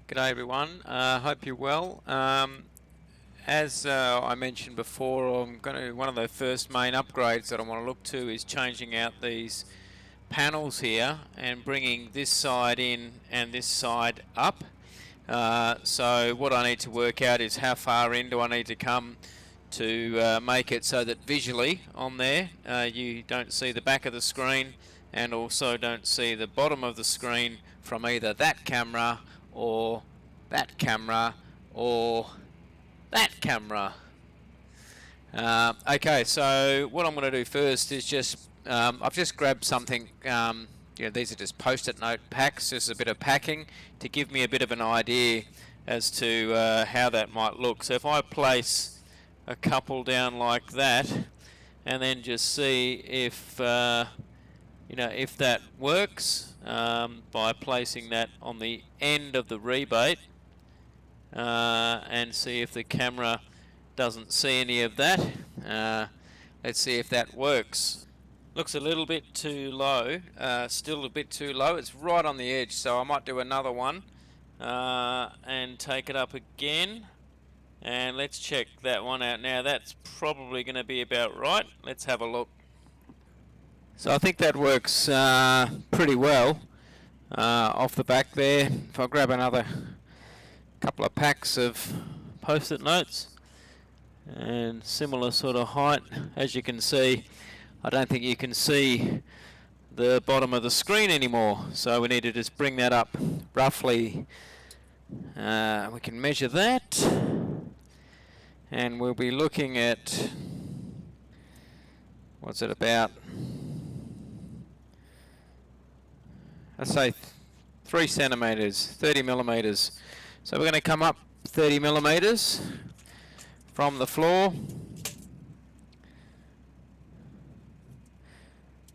G'day everyone, hope you're well. As I mentioned before, one of the first main upgrades that I want to look to is changing out these panels here and bringing this side in and this side up. So what I need to work out is how far in do I need to come to make it so that visually on there you don't see the back of the screen and also don't see the bottom of the screen from either that camera or that camera or that camera. Okay, so what I'm going to do first is just I've just grabbed something. These are just post-it note packs, just a bit of packing to give me a bit of an idea as to how that might look. So if I place a couple down like that and then just see if if that works by placing that on the end of the rebate and see if the camera doesn't see any of that. Let's see if that works. Looks a little bit too low, still a bit too low. It's right on the edge, so I might do another one and take it up again. And let's check that one out now. That's probably going to be about right. Let's have a look. So I think that works pretty well off the back there. If I grab another couple of packs of post-it notes and similar sort of height, as you can see, I don't think you can see the bottom of the screen anymore, so we need to just bring that up roughly. We can measure that and we'll be looking at, what's it about, let's say 3 centimeters, 30 millimeters. So we're going to come up 30 millimeters from the floor.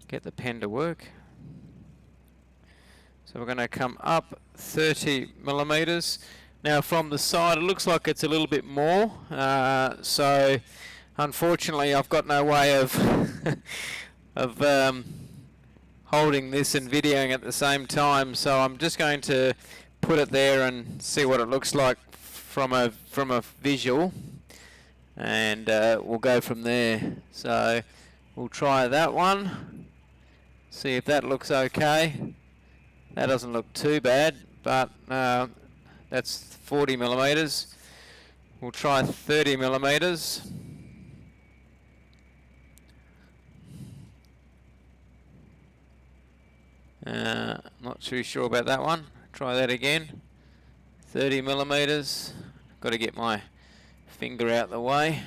Get the pen to work. So we're going to come up 30 millimeters. Now from the side it looks like it's a little bit more. So unfortunately I've got no way of holding this and videoing at the same time, so I'm just going to put it there and see what it looks like from a visual, and we'll go from there. So we'll try that one, see if that looks okay. That doesn't look too bad, but that's 40 millimeters. We'll try 30 millimeters. Not too sure about that one. Try that again. 30 millimeters. Got to get my finger out the way.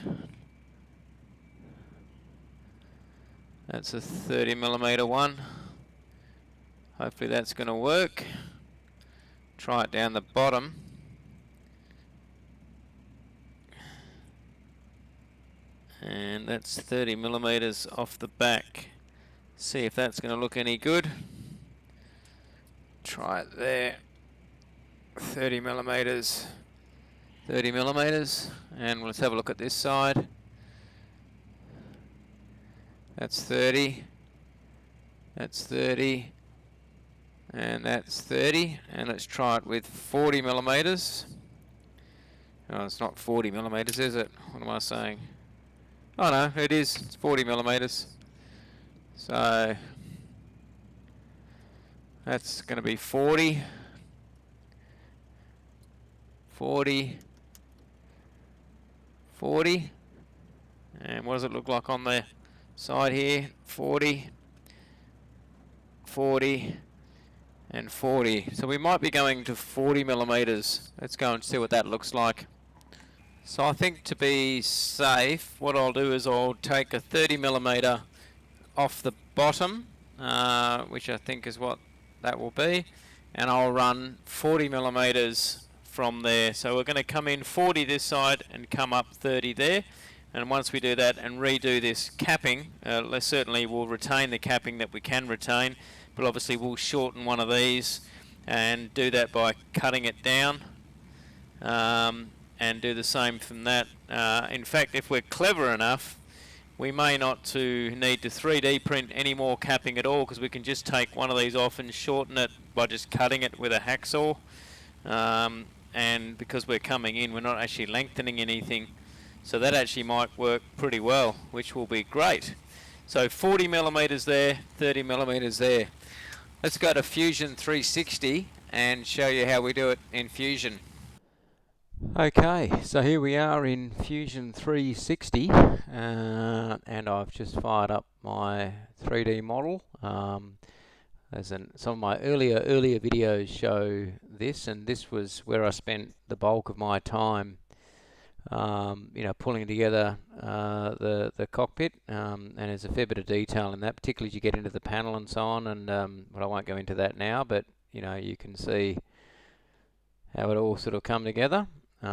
That's a 30 millimeter one. Hopefully that's going to work. Try it down the bottom. And that's 30 millimeters off the back. See if that's going to look any good. Try it there. 30 millimeters. 30 millimeters. And let's have a look at this side. That's 30. That's 30. And that's 30. And let's try it with 40 millimeters. Oh, it's not 40 millimeters, is it? What am I saying? Oh no, it is. It's 40 millimeters. So that's going to be 40, 40, 40, and what does it look like on the side here? 40, 40, and 40. So we might be going to 40 millimeters. Let's go and see what that looks like. So I think to be safe, what I'll do is I'll take a 30 millimeter off the bottom, which I think is what that will be, and I'll run 40 millimeters from there. So we're going to come in 40 this side and come up 30 there, and once we do that and redo this capping, certainly we'll retain the capping that we can retain, but obviously we'll shorten one of these and do that by cutting it down, and do the same from that. In fact, if we're clever enough, we may not need to 3D print any more capping at all, because we can just take one of these off and shorten it by just cutting it with a hacksaw. and because we're coming in, we're not actually lengthening anything. So that actually might work pretty well, which will be great. So 40 millimeters there, 30 millimeters there. Let's go to Fusion 360 and show you how we do it in Fusion. Okay, so here we are in Fusion 360, and I've just fired up my 3D model. Some of my earlier videos show this, and this was where I spent the bulk of my time, pulling together the cockpit, and there's a fair bit of detail in that, particularly as you get into the panel and so on, and but I won't go into that now, but you can see how it all sort of come together. But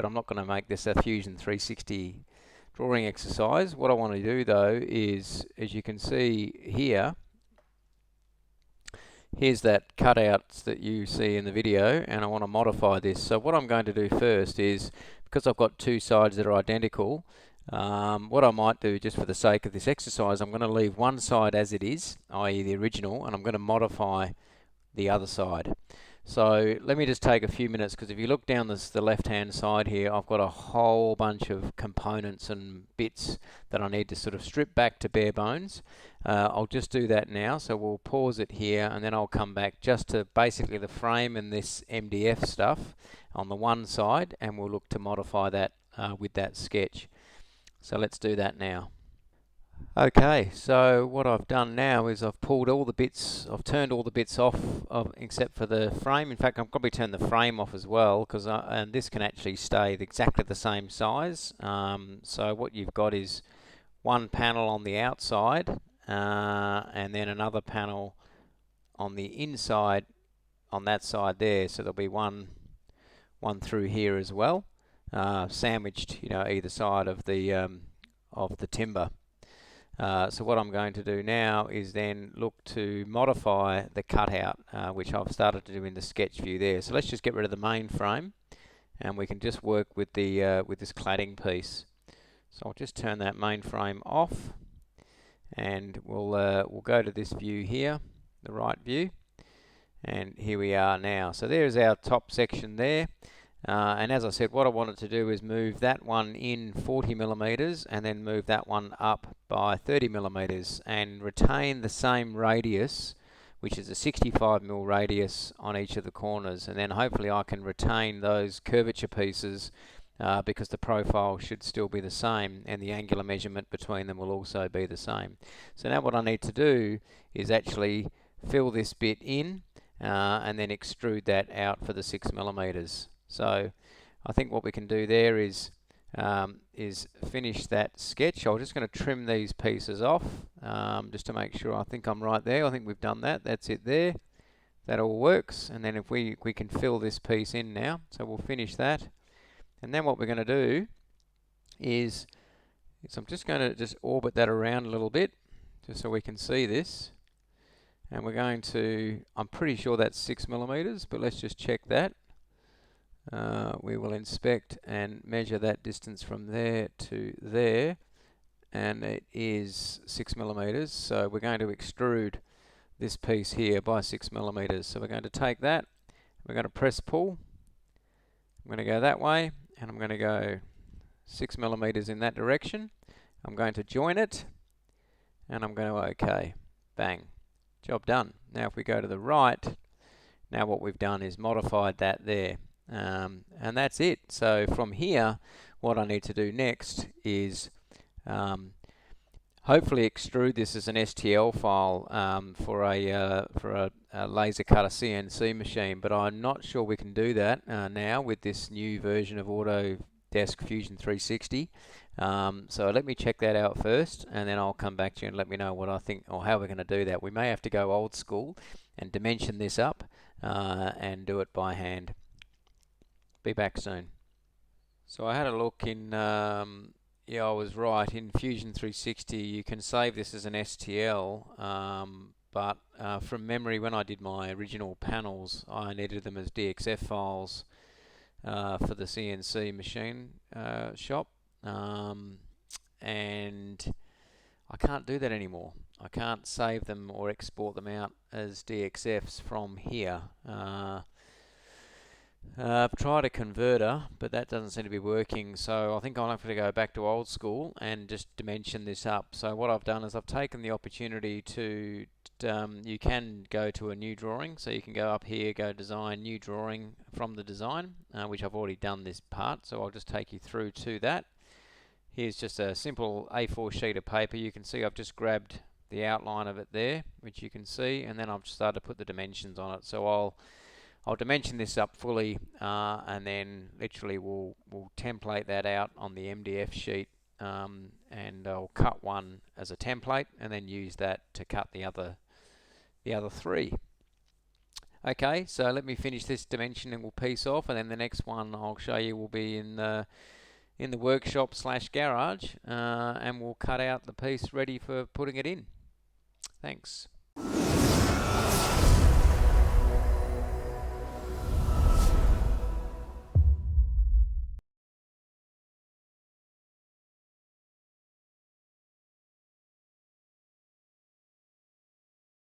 I'm not going to make this a Fusion 360 drawing exercise. What I want to do though is, as you can see here, here's that cutouts that you see in the video, and I want to modify this. So what I'm going to do first is, because I've got two sides that are identical, what I might do, just for the sake of this exercise, I'm going to leave one side as it is, i.e. the original, and I'm going to modify the other side. So let me just take a few minutes, because if you look down the left hand side here, I've got a whole bunch of components and bits that I need to sort of strip back to bare bones. I'll just do that now, so we'll pause it here, and then I'll come back just to basically the frame and this MDF stuff on the one side, and we'll look to modify that with that sketch. So let's do that now. Okay, so what I've done now is I've pulled all the bits, I've turned all the bits off except for the frame. In fact, I've probably turned the frame off as well, because and this can actually stay exactly the same size. So what you've got is one panel on the outside, and then another panel on the inside on that side there. So there'll be one through here as well, sandwiched, either side of the timber. So what I'm going to do now is then look to modify the cutout, which I've started to do in the sketch view there. So let's just get rid of the main frame, and we can just work with the with this cladding piece. So I'll just turn that main frame off, and we'll go to this view here, the right view, and here we are now. So there's our top section there. And as I said, what I wanted to do is move that one in 40 millimeters and then move that one up by 30 millimeters and retain the same radius, which is a 65 mil radius on each of the corners, and then hopefully I can retain those curvature pieces because the profile should still be the same, and the angular measurement between them will also be the same. So now what I need to do is actually fill this bit in and then extrude that out for the 6 millimeters. So I think what we can do there is finish that sketch. I'm just going to trim these pieces off just to make sure. I think I'm right there. I think we've done that. That's it there. That all works. And then if we can fill this piece in now, so we'll finish that. And then what we're going to do is I'm just going to orbit that around a little bit, just so we can see this. And we're going to, I'm pretty sure that's 6 millimeters, but let's just check that. We will inspect and measure that distance from there to there, and it is 6 millimeters. So we're going to extrude this piece here by 6 millimeters. So we're going to take that, we're going to press pull, I'm going to go that way, and I'm going to go 6 millimeters in that direction. I'm going to join it, and I'm going to OK. Bang. Job done. Now if we go to the right, now what we've done is modified that there. And that's it. So from here, what I need to do next is hopefully extrude this as an STL file for a laser cutter CNC machine, but I'm not sure we can do that now with this new version of Autodesk Fusion 360. So let me check that out first, and then I'll come back to you and let me know what I think or how we're going to do that. We may have to go old school and dimension this up and do it by hand. Be back soon. So I had a look in, yeah, I was right. In Fusion 360 you can save this as an STL, but from memory, when I did my original panels, I needed them as DXF files for the CNC machine shop, and I can't do that anymore. I can't save them or export them out as DXFs from here. I've tried a converter, but that doesn't seem to be working, so I think I'll have to go back to old school and just dimension this up. So what I've done is I've taken the opportunity to, you can go to a new drawing, so you can go up here, go design, new drawing from the design, which I've already done this part, so I'll just take you through to that. Here's just a simple A4 sheet of paper. You can see I've just grabbed the outline of it there, which you can see, and then I've started to put the dimensions on it. So I'll dimension this up fully, and then literally we'll template that out on the MDF sheet, and I'll cut one as a template and then use that to cut the other three. Okay, so let me finish this dimension and we'll piece off, and then the next one I'll show you will be in the workshop / garage, and we'll cut out the piece ready for putting it in. Thanks.